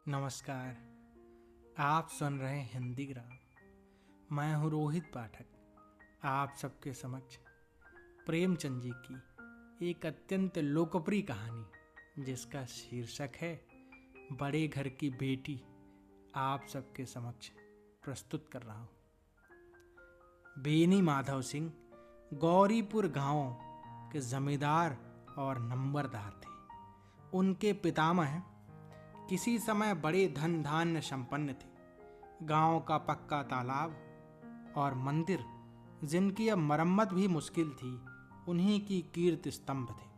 नमस्कार। आप सुन रहे हैं हिंदी ग्राम। मैं हूं रोहित पाठक। आप सबके समक्ष प्रेमचंद जी की एक अत्यंत लोकप्रिय कहानी जिसका शीर्षक है बड़े घर की बेटी आप सबके समक्ष प्रस्तुत कर रहा हूं। बेनी माधव सिंह गौरीपुर गांव के जमींदार और नंबरदार थे। उनके पितामह किसी समय बड़े धन धान्य संपन्न थे। गांव का पक्का तालाब और मंदिर जिनकी अब मरम्मत भी मुश्किल थी उन्हीं की कीर्ति स्तंभ थे।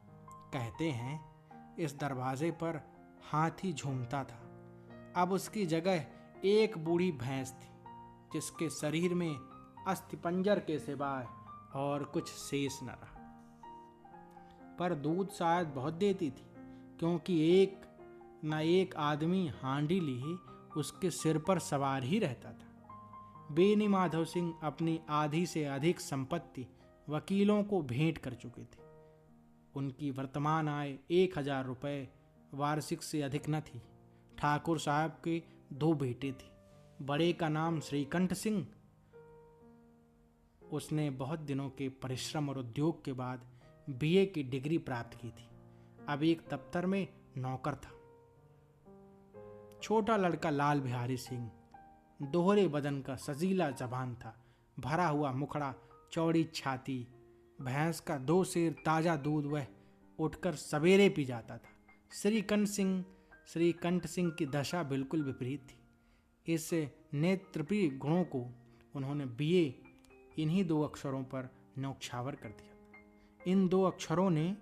कहते हैं इस दरवाजे पर हाथी झूमता था। अब उसकी जगह एक बूढ़ी भैंस थी जिसके शरीर में अस्थिपंजर के सिवाय और कुछ शेष न रहा। पर दूध शायद बहुत देती थी क्योंकि एक आदमी हांडी लिए उसके सिर पर सवार ही रहता था। बेनी माधव सिंह अपनी आधी से अधिक संपत्ति वकीलों को भेंट कर चुके थे। उनकी वर्तमान आय 1000 रुपये वार्षिक से अधिक न थी। ठाकुर साहब के 2 बेटे थे। बड़े का नाम श्रीकंठ सिंह। उसने बहुत दिनों के परिश्रम और उद्योग के बाद बीए की डिग्री प्राप्त की थी। अब एक दफ्तर में नौकर था। छोटा लड़का लाल बिहारी सिंह दोहरे बदन का सजीला जबान था। भरा हुआ मुखड़ा, चौड़ी छाती, भैंस का 2 सेर ताजा दूध वह उठकर सवेरे पी जाता था। श्रीकंठ सिंह की दशा बिल्कुल विपरीत थी। इस नेत्रप्रिय गुणों को उन्होंने बीए इन्हीं 2 अक्षरों पर न्योछावर कर दिया। इन 2 अक्षरों ने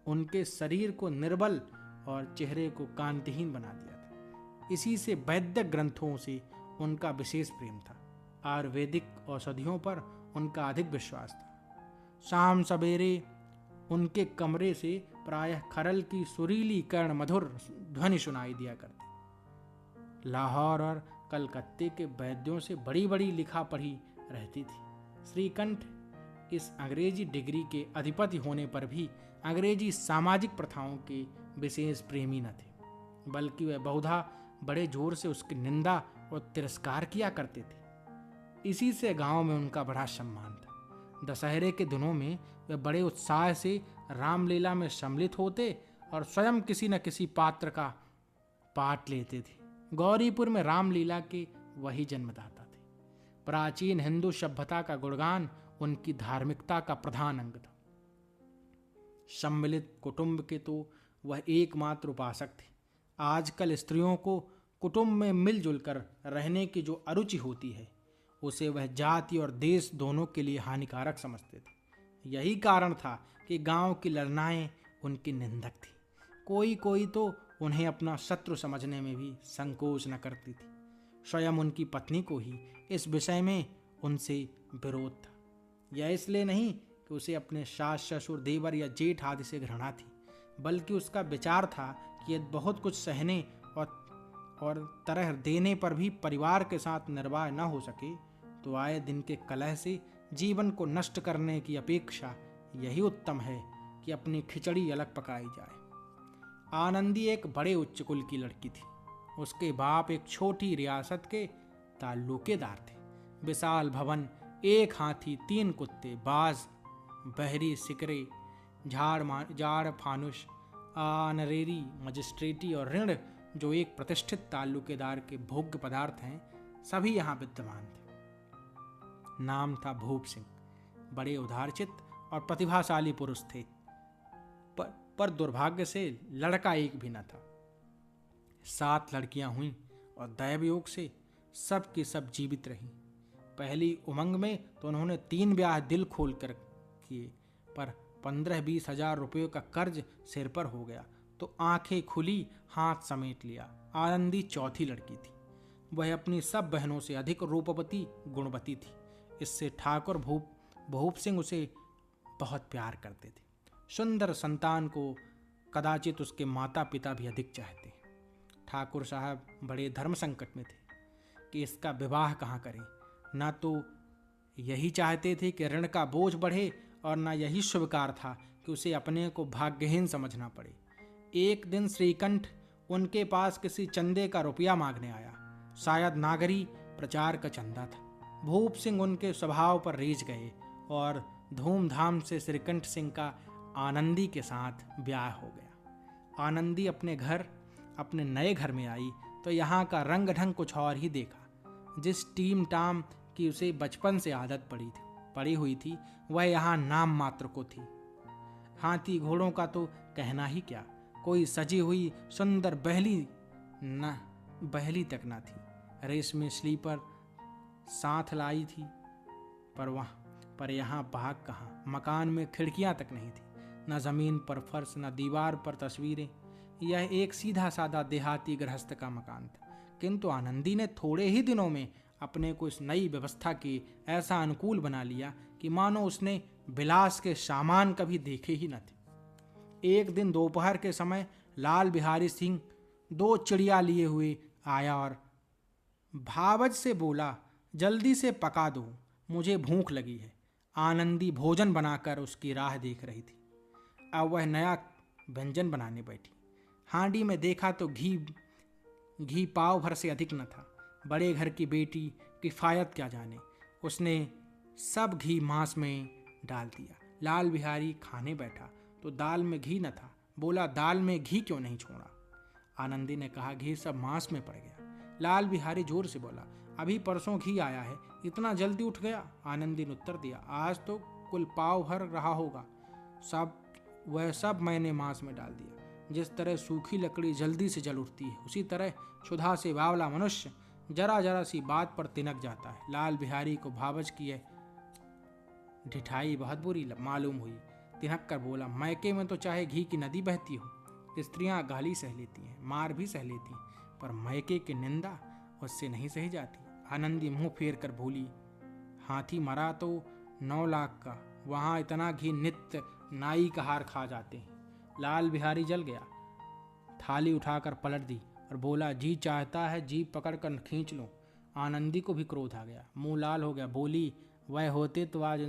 उनके शरीर को निर्बल और चेहरे को कांतिहीन बना दिया था। इसी से वैद्य ग्रंथों से उनका विशेष प्रेम था। आयुर्वेदिक औषधियों पर उनका अधिक विश्वास था। शाम सवेरे उनके कमरे से प्रायः खरल की सुरीली कर्ण मधुर ध्वनि सुनाई दिया करती। लाहौर और कलकत्ते के वैद्यों से बड़ी बड़ी लिखा पढ़ी रहती थी। श्रीकंठ इस अंग्रेजी डिग्री के अधिपति होने पर भी अंग्रेजी सामाजिक प्रथाओं के विशेष प्रेमी न थे, बल्कि वह बहुधा बड़े जोर से उसकी निंदा और तिरस्कार किया करते थे। इसी से गांव में उनका बड़ा सम्मान था। दशहरे के दिनों में वे बड़े उत्साह से रामलीला में सम्मिलित होते और स्वयं किसी न किसी पात्र का पाठ लेते थे। गौरीपुर में रामलीला के वही जन्मदाता थे। प्राचीन हिंदू सभ्यता का गुणगान उनकी धार्मिकता का प्रधान अंग था। सम्मिलित कुटुंब के तो वह एकमात्र उपासक थे। आजकल स्त्रियों को कुटुंब में मिलजुल कर रहने की जो अरुचि होती है उसे वह जाति और देश दोनों के लिए हानिकारक समझते थे। यही कारण था कि गांव की लड़नाएं उनकी निंदक थी। कोई तो उन्हें अपना शत्रु समझने में भी संकोच न करती थी। स्वयं उनकी पत्नी को ही इस विषय में उनसे विरोध था। यह इसलिए नहीं कि उसे अपने सास ससुर देवर या जेठ आदि से घृणा थी, बल्कि उसका विचार था कि यदि बहुत कुछ सहने और तरह देने पर भी परिवार के साथ निर्वाह न हो सके तो आए दिन के कलह से जीवन को नष्ट करने की अपेक्षा यही उत्तम है कि अपनी खिचड़ी अलग पकाई जाए। आनंदी एक बड़े उच्च कुल की लड़की थी। उसके बाप एक छोटी रियासत के ताल्लुकेदार थे। विशाल भवन, 1 हाथी, 3 कुत्ते, बाज, बहरी, सिकरे, झाड़ फानुस, आनरेरी, मजिस्ट्रेटी और ऋण जो एक प्रतिष्ठित ताल्लुकेदार के भोग्य पदार्थ हैं, सभी यहाँ विद्यमान थे। नाम था भूप सिंह। बड़े उदारचित्त और प्रतिभाशाली पुरुष थे, पर दुर्भाग्य से लड़का एक भी न था। 7 लड़कियां हुईं और दैव योग से सब की सब जीवित रहीं। पहली उमंग में तो उन्होंने 3 ब्याह दिल खोल कर किए, पर 15-20 हजार रुपयों का कर्ज सिर पर हो गया तो आंखें खुली, हाथ समेट लिया। आनंदी चौथी लड़की थी। वह अपनी सब बहनों से अधिक रूपवती, गुणवती थी। इससे ठाकुर भूप सिंह उसे बहुत प्यार करते थे। सुंदर संतान को कदाचित उसके माता पिता भी अधिक चाहते। ठाकुर साहब बड़े धर्म संकट में थे कि इसका विवाह कहाँ करें। न तो यही चाहते थे कि ऋण का बोझ बढ़े और न यही स्वीकार था कि उसे अपने को भाग्यहीन समझना पड़े। एक दिन श्रीकंठ उनके पास किसी चंदे का रुपया मांगने आया। शायद नागरी प्रचार का चंदा था। भूप सिंह उनके स्वभाव पर रीझ गए और धूमधाम से श्रीकंठ सिंह का आनंदी के साथ ब्याह हो गया। आनंदी अपने नए घर में आई तो यहाँ का रंग ढंग कुछ और ही देखा। जिस टीम टाम की उसे बचपन से आदत पड़ी हुई थी, वह यहाँ नाम मात्र को थी। हाथी घोड़ों का तो कहना ही क्या, कोई सजी हुई सुंदर बहली तक ना थी। रेशमी स्लीपर साथ लाई थी, पर यहाँ बाग कहाँ। मकान में खिड़कियां तक नहीं थी, न जमीन पर फर्श, न दीवार पर तस्वीरें। यह एक सीधा साधा देहाती गृहस्थ का मकान था, किंतु आनंदी ने थोड़े ही दिनों में अपने को इस नई व्यवस्था की ऐसा अनुकूल बना लिया कि मानो उसने विलास के सामान कभी देखे ही न थे। एक दिन दोपहर के समय लाल बिहारी सिंह 2 चिड़िया लिए हुए आया और भावज से बोला, जल्दी से पका दो, मुझे भूख लगी है। आनंदी भोजन बनाकर उसकी राह देख रही थी। अब वह नया व्यंजन बनाने बैठी। हांडी में देखा तो घी पाव भर से अधिक न था। बड़े घर की बेटी किफायत क्या जाने, उसने सब घी मांस में डाल दिया। लाल बिहारी खाने बैठा तो दाल में घी न था। बोला, दाल में घी क्यों नहीं छोड़ा? आनंदी ने कहा, घी सब मांस में पड़ गया। लाल बिहारी जोर से बोला, अभी परसों घी आया है, इतना जल्दी उठ गया? आनंदी ने उत्तर दिया, आज तो कुल पाव भर रहा होगा, वह सब मैंने मांस में डाल दिया। जिस तरह सूखी लकड़ी जल्दी से जल उठती है, उसी तरह क्षुधा से बावला मनुष्य जरा जरा सी बात पर तिनक जाता है। लाल बिहारी को भावज की यह ढिठाई बहुत बुरी मालूम हुई। तिनक कर बोला, मैके में तो चाहे घी की नदी बहती हो, स्त्रियां गाली सह लेती हैं, मार भी सह लेती, पर मैके की निंदा उससे नहीं सही जाती। आनंदी मुंह फेर कर बोली, हाथी मरा तो 9 लाख का, वहां इतना घी नित्य नाई का हार खा जाते हैं। लाल बिहारी जल गया, थाली उठाकर पलट दी और बोला, जी चाहता है जीभ पकड़ कर खींच लो। आनंदी को भी क्रोध आ गया, मुंह लाल हो गया। बोली, वह होते तो आज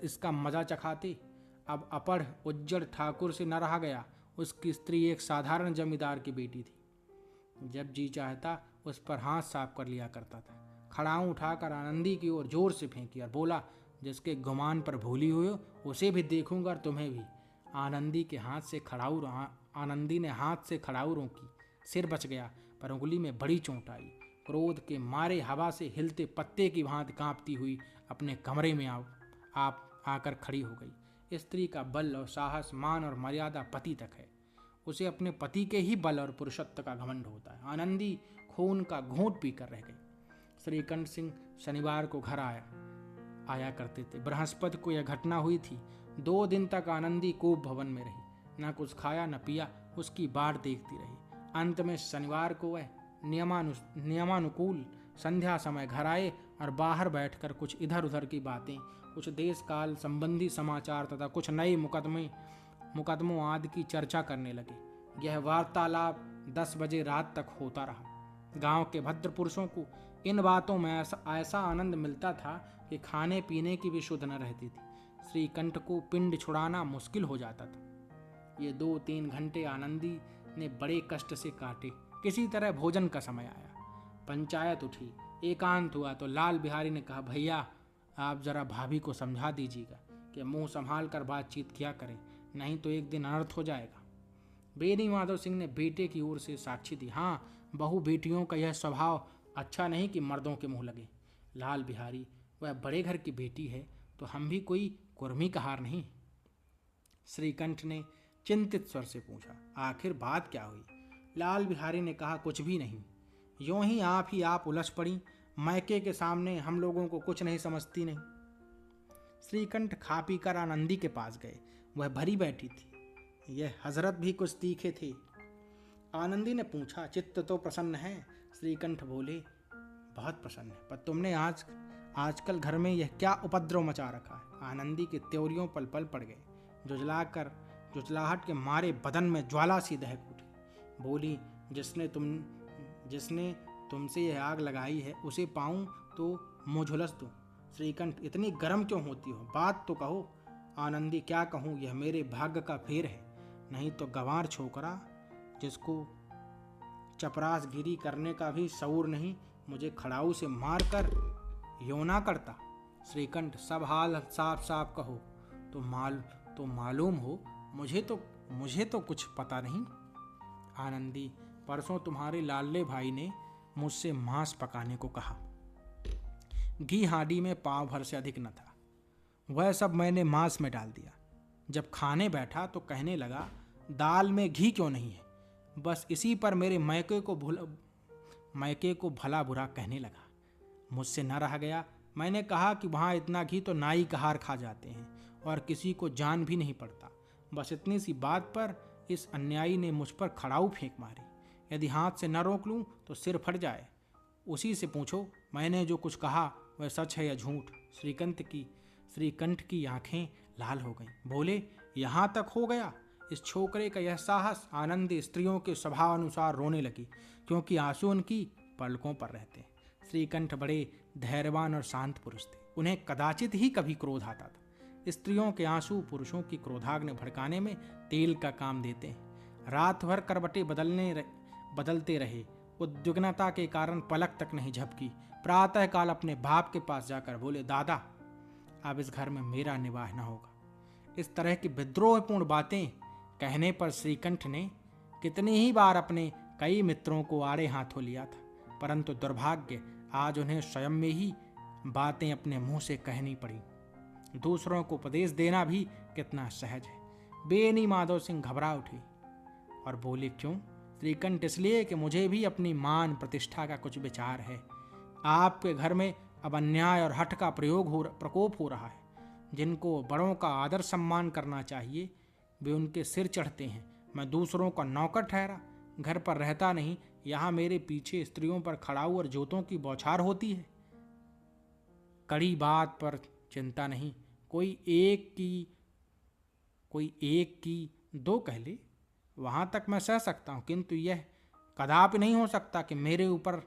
इसका मजा चखाते। अब अपढ़ उज्जड़ ठाकुर से न रहा गया। उसकी स्त्री एक साधारण जमींदार की बेटी थी। जब जी चाहता उस पर हाथ साफ कर लिया करता था। खड़ाऊं उठाकर आनंदी की ओर जोर से फेंकी और बोला, जिसके गुमान पर भूली हुई हो उसे भी देखूंगा और तुम्हें भी। आनंदी ने हाथ से खड़ाऊ रोकी। सिर बच गया, पर उंगली में बड़ी चोट आई। क्रोध के मारे हवा से हिलते पत्ते की भांति कांपती हुई अपने कमरे में आकर खड़ी हो गई। स्त्री का बल और साहस, मान और मर्यादा पति तक है। उसे अपने पति के ही बल और पुरुषत्व का घमंड होता है। आनंदी खून का घूंट पीकर रह गई। श्रीकंठ सिंह शनिवार को घर आया करते थे। बृहस्पति को यह घटना हुई थी। 2 दिन तक आनंदी कोप भवन में रही, न कुछ खाया न पिया, उसकी बाट देखती रही। अंत में शनिवार को वह नियमानुकूल संध्या समय घर आए और बाहर बैठकर कुछ इधर उधर की बातें, कुछ देश काल संबंधी समाचार तथा कुछ नए मुकदमों आदि की चर्चा करने लगे। यह वार्तालाप 10 बजे रात तक होता रहा। गांव के भद्र पुरुषों को इन बातों में ऐसा आनंद मिलता था कि खाने पीने की भी शुद्ध न रहती थी। श्रीकंठ को पिंड छुड़ाना मुश्किल हो जाता था। ये 2-3 घंटे आनंदी ने बड़े कष्ट से काटे। किसी तरह भोजन का समय आया, पंचायत उठी, एकांत हुआ तो लाल बिहारी ने कहा, भैया आप जरा भाभी को समझा दीजिएगा कि मुंह संभाल कर बातचीत किया करें, नहीं तो एक दिन अनर्थ हो जाएगा। बेनी माधव सिंह ने बेटे की ओर से साक्षी दी, हाँ, बहू बेटियों का यह स्वभाव अच्छा नहीं कि मर्दों के मुंह लगे। लाल बिहारी, वह बड़े घर की बेटी है तो हम भी कोई कुर्मी का हार नहीं। श्रीकंठ ने चिंतित स्वर से पूछा, आखिर बात क्या हुई? लाल बिहारी ने कहा, कुछ भी नहीं, यूं ही आप उलझ पड़ी। मैके के सामने हम लोगों को कुछ नहीं समझती नहीं। श्रीकंठ खा पी कर आनंदी के पास गए। वह भरी बैठी थी। यह हजरत भी कुछ तीखे थे। आनंदी ने पूछा, चित्त तो प्रसन्न है? श्रीकंठ बोले, बहुत प्रसन्न है, पर तुमने आजकल घर में यह क्या उपद्रव मचा रखा है? आनंदी के त्योरियों पल पल पड़ गए। जुझलाहट के मारे बदन में ज्वाला सी दहक उठी। बोली, जिसने तुमसे यह आग लगाई है उसे पाऊं तो मुँह झुलस दूं। श्रीकंठ, इतनी गर्म क्यों होती हो? बात तो कहो। आनंदी, क्या कहूँ, यह मेरे भाग्य का फेर है, नहीं तो गंवार छोकरा जिसको चपरासगिरी करने का भी शऊर नहीं, मुझे खड़ाऊ से मार कर यूं ना करता। श्रीकंठ, सब हाल साफ साफ कहो। तो मालूम हो, मुझे तो कुछ पता नहीं। आनंदी, परसों तुम्हारे लाडले भाई ने मुझसे मांस पकाने को कहा। घी हांडी में पाव भर से अधिक न था, वह सब मैंने मांस में डाल दिया। जब खाने बैठा तो कहने लगा, दाल में घी क्यों नहीं है। बस इसी पर मेरे मैके को भला बुरा कहने लगा। मुझसे न रहा गया। मैंने कहा कि वहाँ इतना घी तो नाई कहार खा जाते हैं और किसी को जान भी नहीं पड़ता। बस इतनी सी बात पर इस अन्यायी ने मुझ पर खड़ाऊ फेंक मारी। यदि हाथ से न रोक लूँ तो सिर फट जाए। उसी से पूछो मैंने जो कुछ कहा वह सच है या झूठ। श्रीकंठ की आंखें लाल हो गईं। बोले, यहाँ तक हो गया। इस छोकरे का यह साहस। आनंदी स्त्रियों के स्वभाव अनुसार रोने लगी, क्योंकि आंसू उनकी पलकों पर रहते। श्रीकंठ बड़े धैर्यवान और शांत पुरुष थे। उन्हें कदाचित ही कभी क्रोध आता था। स्त्रियों के आंसू पुरुषों की क्रोधाग्नि भड़काने में तेल का काम देते हैं। रात भर करवटें बदलते रहे। उद्विग्नता के कारण पलक तक नहीं झपकी। प्रातःकाल अपने बाप के पास जाकर बोले, दादा, अब इस घर में मेरा निवाह न होगा। इस तरह की विद्रोहपूर्ण बातें कहने पर श्रीकंठ ने कितनी ही बार अपने कई मित्रों को आड़े हाथों लिया था, परंतु दुर्भाग्य आज उन्हें स्वयं में ही बातें अपने मुंह से कहनी पड़ी। दूसरों को उपदेश देना भी कितना सहज है। बेनी माधव सिंह घबरा उठे और बोले, क्यों? श्रीकंठ, इसलिए कि मुझे भी अपनी मान प्रतिष्ठा का कुछ विचार है। आपके घर में अब अन्याय और हठ का प्रकोप हो रहा है। जिनको बड़ों का आदर सम्मान करना चाहिए वे उनके सिर चढ़ते हैं। मैं दूसरों का नौकर ठहरा, घर पर रहता नहीं, यहाँ मेरे पीछे स्त्रियों पर खड़ाऊ और जोतों की बौछार होती है। कड़ी बात पर चिंता नहीं, कोई एक की दो कह ले, वहाँ तक मैं सह सकता हूँ, किंतु यह कदापि नहीं हो सकता कि मेरे ऊपर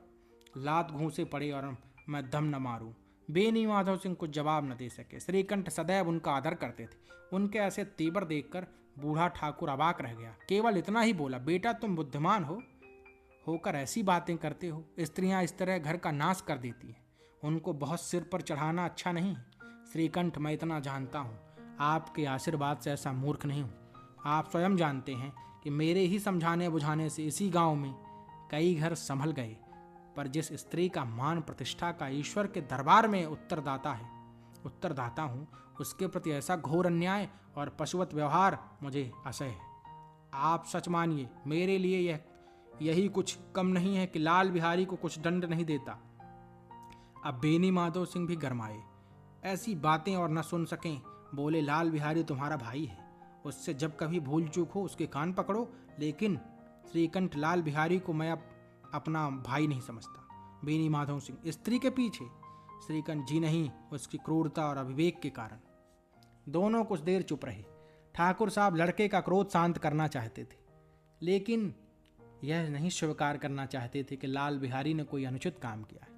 लात घूंसे पड़े और मैं दम न मारूं। बेनी माधव सिंह कुछ जवाब न दे सके। श्रीकंठ सदैव उनका आदर करते थे। उनके ऐसे तेवर देखकर बूढ़ा ठाकुर अबाक रह गया। केवल इतना ही बोला, बेटा, तुम बुद्धिमान होकर ऐसी बातें करते हो। स्त्रियां इस तरह घर का नाश कर देती हैं। उनको बहुत सिर पर चढ़ाना अच्छा नहीं है। श्रीकंठ, मैं इतना जानता हूँ, आपके आशीर्वाद से ऐसा मूर्ख नहीं हूँ। आप स्वयं जानते हैं कि मेरे ही समझाने बुझाने से इसी गांव में कई घर संभल गए, पर जिस स्त्री का मान प्रतिष्ठा का ईश्वर के दरबार में उत्तरदाता हूँ, उसके प्रति ऐसा घोर अन्याय और पशुवत व्यवहार मुझे असह्य है। आप सच मानिए, मेरे लिए यही कुछ कम नहीं है कि लाल बिहारी को कुछ दंड नहीं देता। अब बेनी माधव सिंह भी गरमाए। ऐसी बातें और न सुन सकें, बोले, लाल बिहारी तुम्हारा भाई है, उससे जब कभी भूल चूक हो उसके कान पकड़ो। लेकिन श्रीकंठ, लाल बिहारी को मैं अपना भाई नहीं समझता। बेनी माधव सिंह, स्त्री के पीछे? श्रीकंठ, जी नहीं, उसकी क्रूरता और अविवेक के कारण। दोनों कुछ देर चुप रहे। ठाकुर साहब लड़के का क्रोध शांत करना चाहते थे, लेकिन यह नहीं स्वीकार करना चाहते थे कि लाल बिहारी ने कोई अनुचित काम किया है।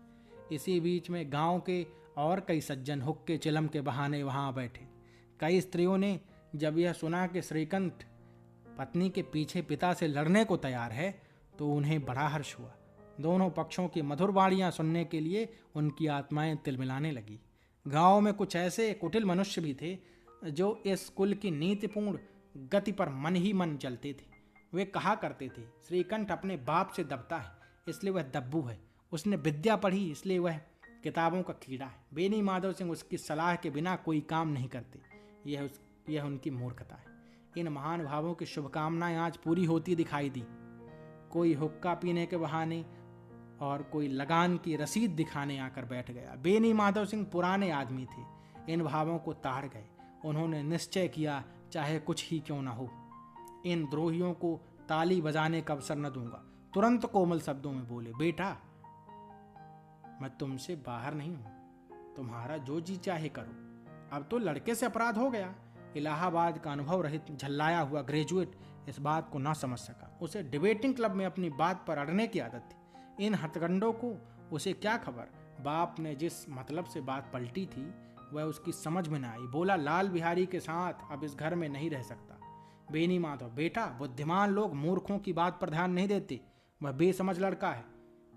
इसी बीच में गांव के और कई सज्जन हुक्के चिलम के बहाने वहां बैठे। कई स्त्रियों ने जब यह सुना कि श्रीकंठ पत्नी के पीछे पिता से लड़ने को तैयार है तो उन्हें बड़ा हर्ष हुआ। दोनों पक्षों की मधुर वाणियां सुनने के लिए उनकी आत्माएं तिलमिलाने लगी। गांव में कुछ ऐसे कुटिल मनुष्य भी थे जो इस कुल की नीतिपूर्ण गति पर मन ही मन चलते थे। वे कहा करते थे, श्रीकंठ अपने बाप से दबता है इसलिए वह दब्बू है, उसने विद्या पढ़ी इसलिए वह किताबों का कीड़ा है। बेनी माधव सिंह उसकी सलाह के बिना कोई काम नहीं करते, यह उनकी मूर्खता है। इन महान भावों की शुभकामनाएं आज पूरी होती दिखाई दी। कोई हुक्का पीने के बहाने और कोई लगान की रसीद दिखाने आकर बैठ गया। बेनी माधव सिंह पुराने आदमी थे, इन भावों को ताड़ गए। उन्होंने निश्चय किया, चाहे कुछ ही क्यों न हो, इन द्रोहियों को ताली बजाने का अवसर न दूंगा। तुरंत कोमल शब्दों में बोले, बेटा, मैं तुमसे बाहर नहीं हूं, तुम्हारा जो जी चाहे करो। अब तो लड़के से अपराध हो गया। इलाहाबाद का अनुभव रहित झल्लाया हुआ ग्रेजुएट इस बात को ना समझ सका। उसे डिबेटिंग क्लब में अपनी बात पर अड़ने की आदत थी। इन हथकंडों को उसे क्या खबर। बाप ने जिस मतलब से बात पलटी थी वह उसकी समझ में न आई। बोला, लाल बिहारी के साथ अब इस घर में नहीं रह सकता। बेनी माधव, बेटा, बुद्धिमान लोग मूर्खों की बात पर ध्यान नहीं देते। वह बेसमझ लड़का है,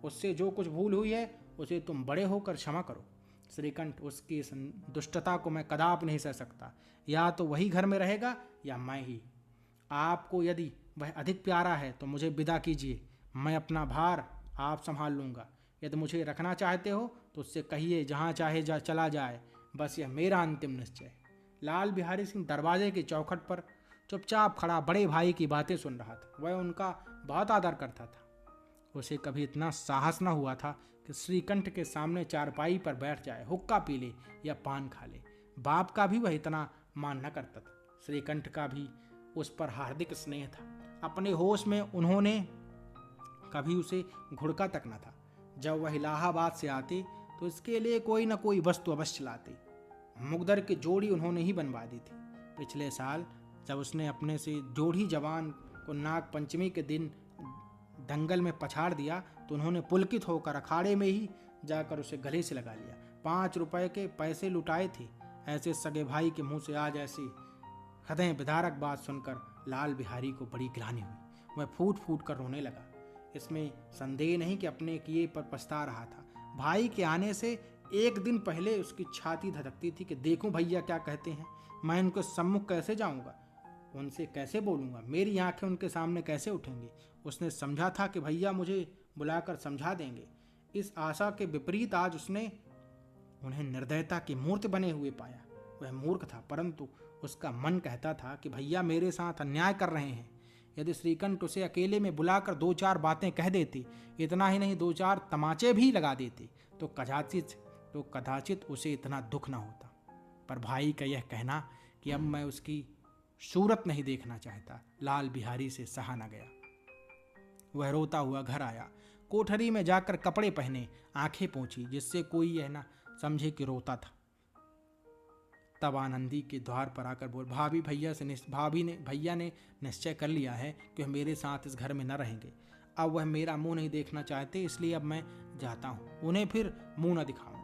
उससे जो कुछ भूल हुई है उसे तुम बड़े होकर क्षमा करो। श्रीकंठ, उसकी इस दुष्टता को मैं कदापि नहीं सह सकता। या तो वही घर में रहेगा या मैं ही। आपको यदि वह अधिक प्यारा है तो मुझे विदा कीजिए, मैं अपना भार आप संभाल लूँगा। यदि मुझे रखना चाहते हो तो उससे कहिए जहाँ चाहे चला जाए, बस यह मेरा अंतिम निश्चय है। लाल बिहारी सिंह दरवाजे की चौखट पर चुपचाप खड़ा बड़े भाई की बातें सुन रहा था। वह उनका बहुत आदर करता था। उसे कभी इतना साहस न हुआ था कि श्रीकंठ के सामने चारपाई पर बैठ जाए, हुक्का पी ले या पान खा ले। बाप का भी वह इतना मान न करता था। श्रीकंठ का भी उस पर हार्दिक स्नेह था। अपने होश में उन्होंने कभी उसे घुड़का तक न था। जब वह इलाहाबाद से आते तो इसके लिए कोई न कोई वस्तु अवश्य लाते। मुगदर की जोड़ी उन्होंने ही बनवा दी थी। पिछले साल जब उसने अपने से जोड़ी जवान को नाग पंचमी के दिन दंगल में पछाड़ दिया तो उन्होंने पुलकित होकर अखाड़े में ही जाकर उसे गले से लगा लिया। 5 रुपए के पैसे लुटाए थे। ऐसे सगे भाई के मुंह से आज ऐसी हृदय विदारक बात सुनकर लाल बिहारी को बड़ी ग्लानि हुई। वह फूट फूट कर रोने लगा। इसमें संदेह नहीं कि अपने किए पर पछता रहा था। भाई के आने से एक दिन पहले उसकी छाती धधकती थी कि देखूं भैया क्या कहते हैं, मैं उनके सम्मुख कैसे जाऊंगा, उनसे कैसे बोलूंगा, मेरी आंखें उनके सामने कैसे उठेंगी। उसने समझा था कि भैया मुझे बुलाकर समझा देंगे। इस आशा के विपरीत आज उसने उन्हें निर्दयता की मूर्ति बने हुए पाया। वह मूर्ख था, परंतु उसका मन कहता था कि भैया मेरे साथ अन्याय कर रहे हैं। यदि श्रीकंठ उसे अकेले में बुलाकर 2-4 बातें कह देते, इतना ही नहीं 2-4 तमाचे भी लगा देते, तो कदाचित उसे इतना दुख न होता। पर भाई का यह कहना कि अब मैं उसकी सूरत नहीं देखना चाहता, लाल बिहारी से सहा न गया। वह रोता हुआ घर आया। कोठरी में जाकर कपड़े पहने, आंखें पोंछी, जिससे कोई यह ना समझे कि रोता था। तब आनंदी के द्वार पर आकर बोल, भैया ने निश्चय कर लिया है कि वह मेरे साथ इस घर में न रहेंगे। अब वह मेरा मुंह नहीं देखना चाहते, इसलिए अब मैं जाता हूँ। उन्हें फिर मुंह न दिखाऊंगा।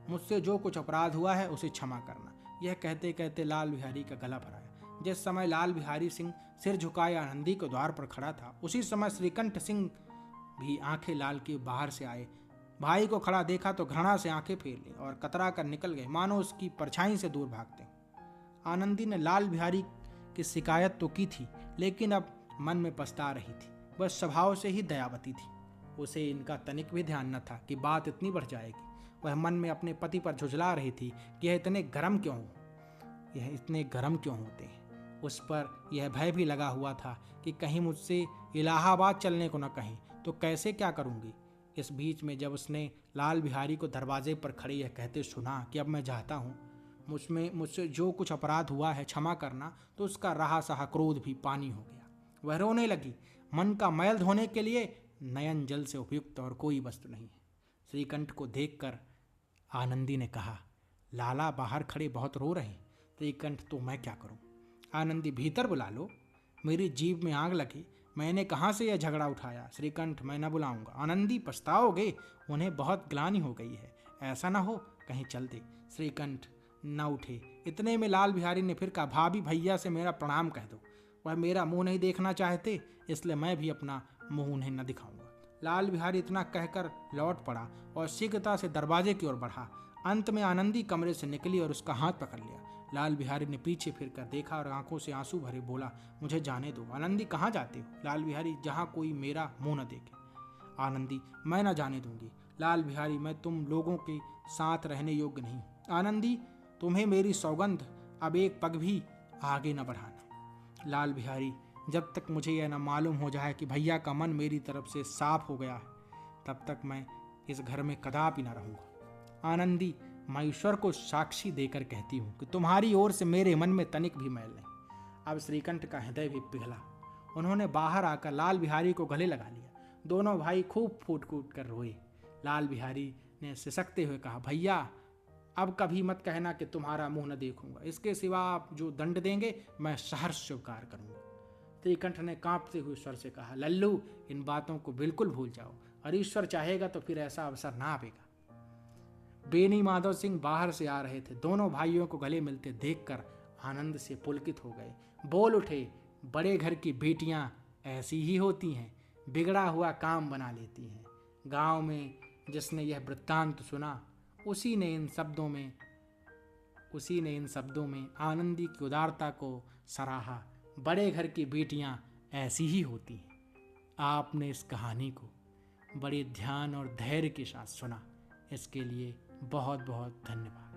मुझसे जो कुछ अपराध हुआ है उसे क्षमा करना। यह कहते कहते लाल बिहारी का गला भराया। जिस समय लाल बिहारी सिंह सिर झुकाए आनंदी के द्वार पर खड़ा था, उसी समय श्रीकंठ सिंह भी आंखें लाल के बाहर से आए। भाई को खड़ा देखा तो घृणा से आंखें फेर ली और कतरा कर निकल गए, मानो उसकी परछाई से दूर भागते। आनंदी ने लाल बिहारी की शिकायत तो की थी, लेकिन अब मन में पछता रही थी। वह स्वभाव से ही दयावती थी। उसे इनका तनिक भी ध्यान न था कि बात इतनी बढ़ जाएगी। वह मन में अपने पति पर झुझला रही थी कि यह इतने गर्म क्यों होते हैं। उस पर यह भय भी लगा हुआ था कि कहीं मुझसे इलाहाबाद चलने को न कहें तो कैसे क्या करूंगी। इस बीच में जब उसने लाल बिहारी को दरवाजे पर खड़े यह कहते सुना कि अब मैं जाता हूँ, मुझसे जो कुछ अपराध हुआ है क्षमा करना, तो उसका रहा सहा क्रोध भी पानी हो गया। वह रोने लगी। मन का मैल धोने के लिए नयन जल से उपयुक्त और कोई वस्तु नहीं है। श्रीकंठ को देखकर आनंदी ने कहा, लाला बाहर खड़े बहुत रो रहे हैं। श्रीकंठ, तो मैं क्या करूं? आनंदी, भीतर बुला लो। मेरी जीभ में आग लगी, मैंने कहाँ से यह झगड़ा उठाया। श्रीकंठ, मैं न बुलाऊंगा। आनंदी, पछताओगे, उन्हें बहुत ग्लानि हो गई है, ऐसा ना हो कहीं चल दे। श्रीकंठ न उठे। इतने में लाल बिहारी ने फिर कहा, भाभी भैया से मेरा प्रणाम कह दो। वह मेरा मुंह नहीं देखना चाहते, इसलिए मैं भी अपना मुंह उन्हें न दिखाऊंगा। लाल बिहारी इतना कहकर लौट पड़ा और शीघ्रता से दरवाजे की ओर बढ़ा। अंत में आनंदी कमरे से निकली और उसका हाथ पकड़ लिया। लाल बिहारी ने पीछे फिरकर देखा और आंखों से आंसू भरे बोला, मुझे जाने दो। आनंदी, कहाँ जाते हो? लाल बिहारी, जहाँ कोई मेरा मुंह न देखे। आनंदी, मैं न जाने दूंगी। लाल बिहारी, मैं तुम लोगों के साथ रहने योग्य नहीं। आनंदी, तुम्हें मेरी सौगंध, अब एक पग भी आगे न बढ़ाना। लाल बिहारी, जब तक मुझे यह न मालूम हो जाए कि भैया का मन मेरी तरफ से साफ हो गया है, तब तक मैं इस घर में कदापि न रहूंगा। आनंदी, मैं ईश्वर को साक्षी देकर कहती हूँ कि तुम्हारी ओर से मेरे मन में तनिक भी मैल नहीं। अब श्रीकंठ का हृदय भी पिघला। उन्होंने बाहर आकर लाल बिहारी को गले लगा लिया। दोनों भाई खूब फूट कूट कर रोए। लाल बिहारी ने सिसकते हुए कहा, भैया अब कभी मत कहना कि तुम्हारा मुंह न देखूंगा। इसके सिवा आप जो दंड देंगे मैं सहर्ष स्वीकार करूंगा। श्रीकंठ ने कांपते हुए स्वर से कहा, लल्लू, इन बातों को बिल्कुल भूल जाओ, और ईश्वर चाहेगा तो फिर ऐसा अवसर ना आवेगा। बेनी माधव सिंह बाहर से आ रहे थे। दोनों भाइयों को गले मिलते देखकर आनंद से पुलकित हो गए। बोल उठे, बड़े घर की बेटियां ऐसी ही होती हैं। बिगड़ा हुआ काम बना लेती हैं। गांव में जिसने यह वृत्तांत सुना उसी ने इन शब्दों में आनंदी की उदारता को सराहा। बड़े घर की बेटियां ऐसी ही होती हैं। आपने इस कहानी को बड़े ध्यान और धैर्य के साथ सुना, इसके लिए बहुत बहुत धन्यवाद।